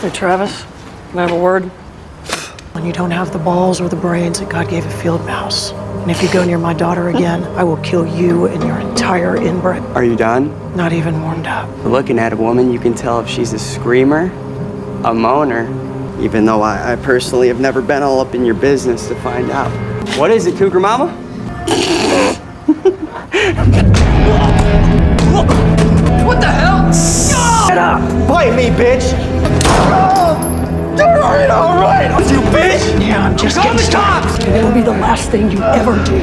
Hey, Travis, can I have a word? When you don't have the balls or the brains that God gave a field mouse. And if you go near my daughter again, I will kill you and your entire inbred. Are you done? Not even warmed up. Looking at a woman, you can tell if she's a screamer, a moaner, even though I personally have never been all up in your business to find out. What is it, Cougar Mama? What the hell? Get up! Bite me, bitch! All right, you bitch! Yeah, I'm just Call getting the started. cops! It'll be the last thing you ever do.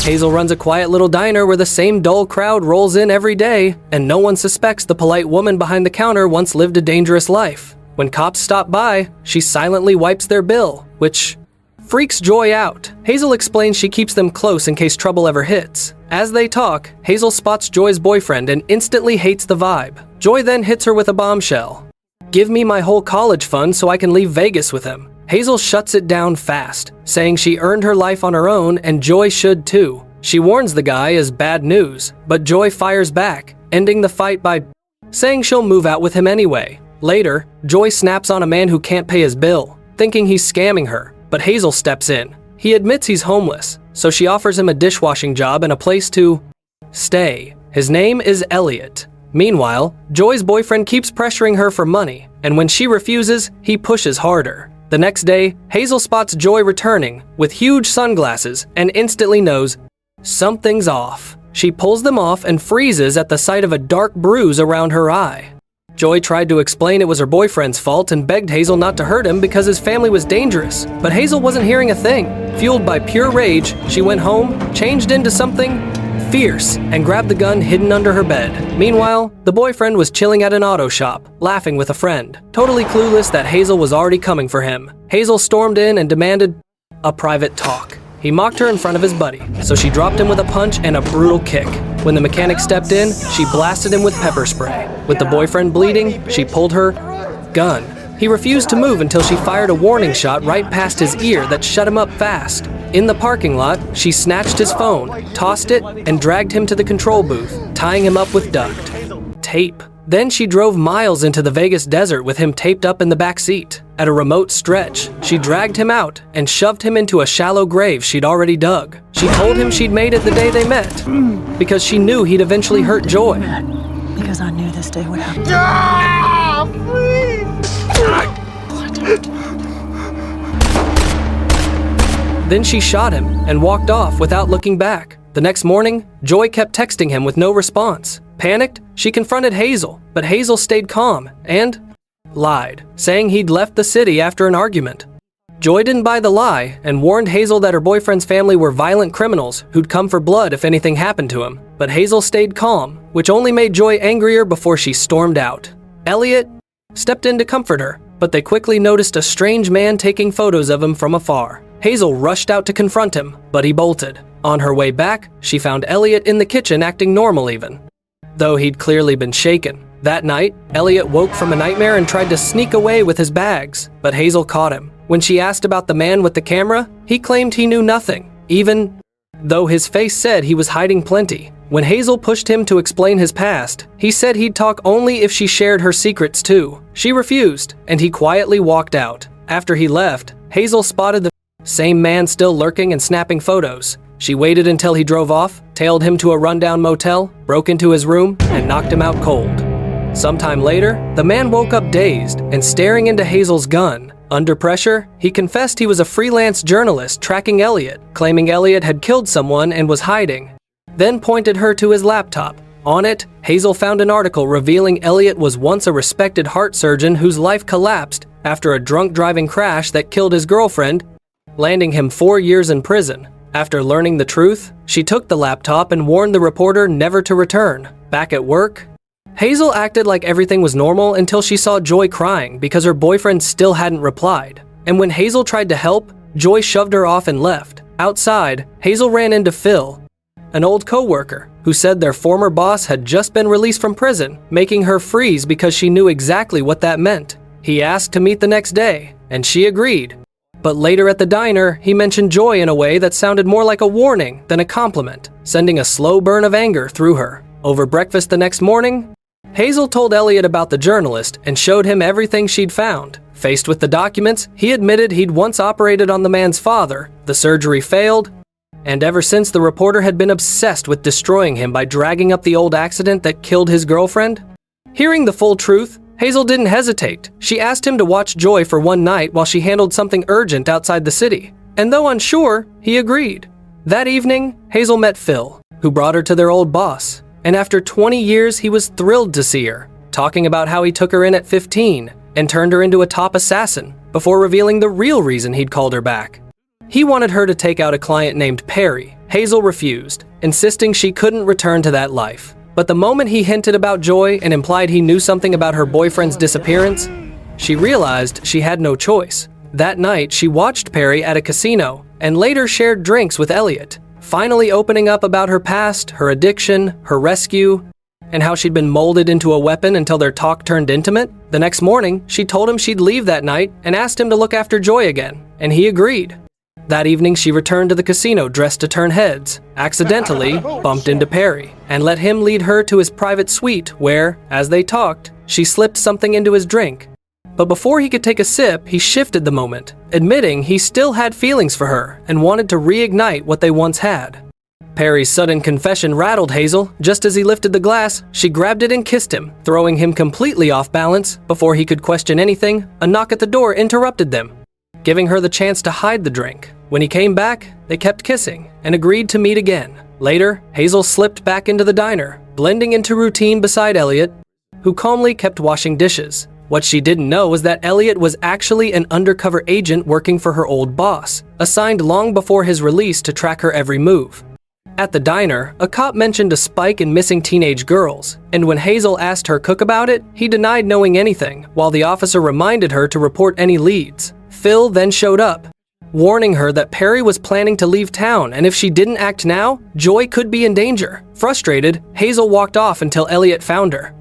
Hazel runs a quiet little diner where the same dull crowd rolls in every day, and no one suspects the polite woman behind the counter once lived a dangerous life. When cops stop by, she silently wipes their bill, which freaks Joy out. Hazel explains she keeps them close in case trouble ever hits. As they talk, Hazel spots Joy's boyfriend and instantly hates the vibe. Joy then hits her with a bombshell. "Give me my whole college fund so I can leave Vegas with him." Hazel shuts it down fast, saying she earned her life on her own and Joy should too. She warns the guy as bad news, but Joy fires back, ending the fight by saying she'll move out with him anyway. Later, Joy snaps on a man who can't pay his bill, thinking he's scamming her, but Hazel steps in. He admits he's homeless, so she offers him a dishwashing job and a place to stay. His name is Elliot. Meanwhile, Joy's boyfriend keeps pressuring her for money, and when she refuses, he pushes harder. The next day, Hazel spots Joy returning with huge sunglasses and instantly knows something's off. She pulls them off and freezes at the sight of a dark bruise around her eye. Joy tried to explain it was her boyfriend's fault and begged Hazel not to hurt him because his family was dangerous, but Hazel wasn't hearing a thing. Fueled by pure rage, she went home, changed into something fierce, and grabbed the gun hidden under her bed. Meanwhile, the boyfriend was chilling at an auto shop, laughing with a friend, totally clueless that Hazel was already coming for him. Hazel stormed in and demanded a private talk. He mocked her in front of his buddy, so she dropped him with a punch and a brutal kick. When the mechanic stepped in, she blasted him with pepper spray. With the boyfriend bleeding, she pulled her gun. He refused to move until she fired a warning shot right past his ear that shut him up fast. In the parking lot, she snatched his phone, tossed it, and dragged him to the control booth, tying him up with duct tape. Then she drove miles into the Vegas desert with him taped up in the back seat. At a remote stretch, she dragged him out and shoved him into a shallow grave she'd already dug. She told him she'd made it the day they met, because she knew he'd eventually hurt Joy. Because I knew this day would happen. Then she shot him and walked off without looking back. The next morning, Joy kept texting him with no response. Panicked, she confronted Hazel, but Hazel stayed calm and lied, saying he'd left the city after an argument. Joy didn't buy the lie and warned Hazel that her boyfriend's family were violent criminals who'd come for blood if anything happened to him. But Hazel stayed calm, which only made Joy angrier before she stormed out. Elliot stepped in to comfort her, but they quickly noticed a strange man taking photos of him from afar. Hazel rushed out to confront him, but he bolted. On her way back, she found Elliot in the kitchen acting normal even, though he'd clearly been shaken. That night, Elliot woke from a nightmare and tried to sneak away with his bags, but Hazel caught him. When she asked about the man with the camera, he claimed he knew nothing, even though his face said he was hiding plenty. When Hazel pushed him to explain his past, he said he'd talk only if she shared her secrets too. She refused, and he quietly walked out. After he left, Hazel spotted the same man still lurking and snapping photos. She waited until he drove off, tailed him to a rundown motel, broke into his room, and knocked him out cold. Sometime later, the man woke up dazed and staring into Hazel's gun. Under pressure, he confessed he was a freelance journalist tracking Elliot, claiming Elliot had killed someone and was hiding. Then pointed her to his laptop. On it, Hazel found an article revealing Elliot was once a respected heart surgeon whose life collapsed after a drunk driving crash that killed his girlfriend, landing him 4 years in prison. After learning the truth, she took the laptop and warned the reporter never to return. Back at work, Hazel acted like everything was normal until she saw Joy crying because her boyfriend still hadn't replied. And when Hazel tried to help, Joy shoved her off and left. Outside, Hazel ran into Phil, an old co-worker, who said their former boss had just been released from prison, making her freeze because she knew exactly what that meant. He asked to meet the next day, and she agreed. But later at the diner, he mentioned Joy in a way that sounded more like a warning than a compliment, sending a slow burn of anger through her. Over breakfast the next morning, Hazel told Elliot about the journalist and showed him everything she'd found. Faced with the documents, he admitted he'd once operated on the man's father, the surgery failed, and ever since the reporter had been obsessed with destroying him by dragging up the old accident that killed his girlfriend. Hearing the full truth, Hazel didn't hesitate. She asked him to watch Joy for one night while she handled something urgent outside the city. And though unsure, he agreed. That evening, Hazel met Phil, who brought her to their old boss. And after 20 years, he was thrilled to see her, talking about how he took her in at 15 and turned her into a top assassin before revealing the real reason he'd called her back. He wanted her to take out a client named Perry. Hazel refused, insisting she couldn't return to that life. But the moment he hinted about Joy and implied he knew something about her boyfriend's disappearance, she realized she had no choice. That night, she watched Perry at a casino and later shared drinks with Elliot, finally opening up about her past, her addiction, her rescue, and how she'd been molded into a weapon until their talk turned intimate. The next morning, she told him she'd leave that night and asked him to look after Joy again, and he agreed. That evening, she returned to the casino dressed to turn heads, accidentally bumped into Perry, and let him lead her to his private suite where, as they talked, she slipped something into his drink. But before he could take a sip, he shifted the moment, admitting he still had feelings for her and wanted to reignite what they once had. Perry's sudden confession rattled Hazel. Just as he lifted the glass, she grabbed it and kissed him, throwing him completely off balance. Before he could question anything, a knock at the door interrupted them, giving her the chance to hide the drink. When he came back, they kept kissing and agreed to meet again. Later, Hazel slipped back into the diner, blending into routine beside Elliot, who calmly kept washing dishes. What she didn't know was that Elliot was actually an undercover agent working for her old boss, assigned long before his release to track her every move. At the diner, a cop mentioned a spike in missing teenage girls, and when Hazel asked her cook about it, he denied knowing anything, while the officer reminded her to report any leads. Phil then showed up, warning her that Perry was planning to leave town, and if she didn't act now, Joy could be in danger. Frustrated, Hazel walked off until Elliot found her,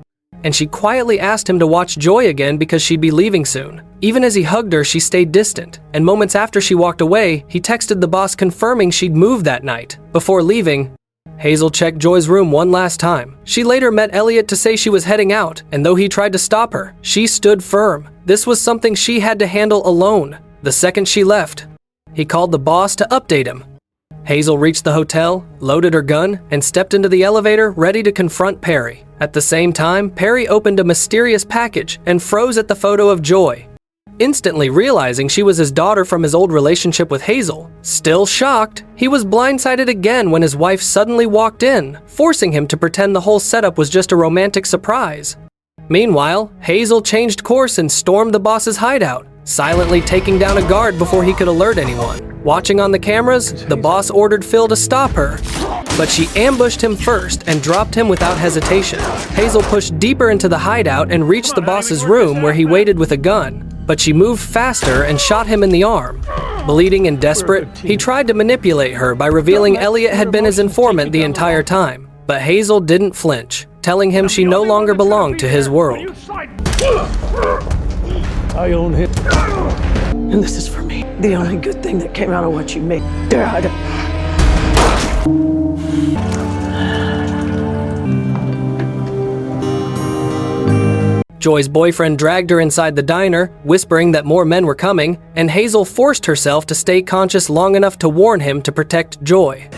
and she quietly asked him to watch Joy again because she'd be leaving soon. Even as he hugged her, she stayed distant, and moments after she walked away, he texted the boss confirming she'd moved that night. Before leaving, Hazel checked Joy's room one last time. She later met Elliot to say she was heading out, and though he tried to stop her, she stood firm. This was something she had to handle alone. The second she left, he called the boss to update him. Hazel reached the hotel, loaded her gun, and stepped into the elevator ready to confront Perry. At the same time, Perry opened a mysterious package and froze at the photo of Joy, instantly realizing she was his daughter from his old relationship with Hazel. Still shocked, he was blindsided again when his wife suddenly walked in, forcing him to pretend the whole setup was just a romantic surprise. Meanwhile, Hazel changed course and stormed the boss's hideout, silently taking down a guard before he could alert anyone. Watching on the cameras, the boss ordered Phil to stop her, but she ambushed him first and dropped him without hesitation. Hazel pushed deeper into the hideout and reached the boss's room where he waited with a gun, but she moved faster and shot him in the arm. Bleeding and desperate, he tried to manipulate her by revealing Elliot had been his informant the entire time, but Hazel didn't flinch, telling him she no longer belonged to his world. I own him. And this is for me. The only good thing that came out of what you made, Dad. Joy's boyfriend dragged her inside the diner, whispering that more men were coming, and Hazel forced herself to stay conscious long enough to warn him to protect Joy.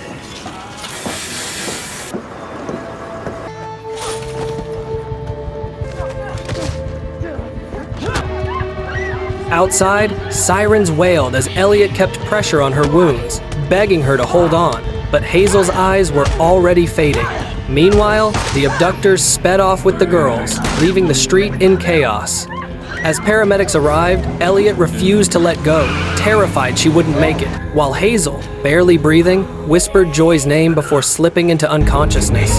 Outside, sirens wailed as Elliot kept pressure on her wounds, begging her to hold on, but Hazel's eyes were already fading. Meanwhile, the abductors sped off with the girls, leaving the street in chaos. As paramedics arrived, Elliot refused to let go, terrified she wouldn't make it, while Hazel, barely breathing, whispered Joy's name before slipping into unconsciousness.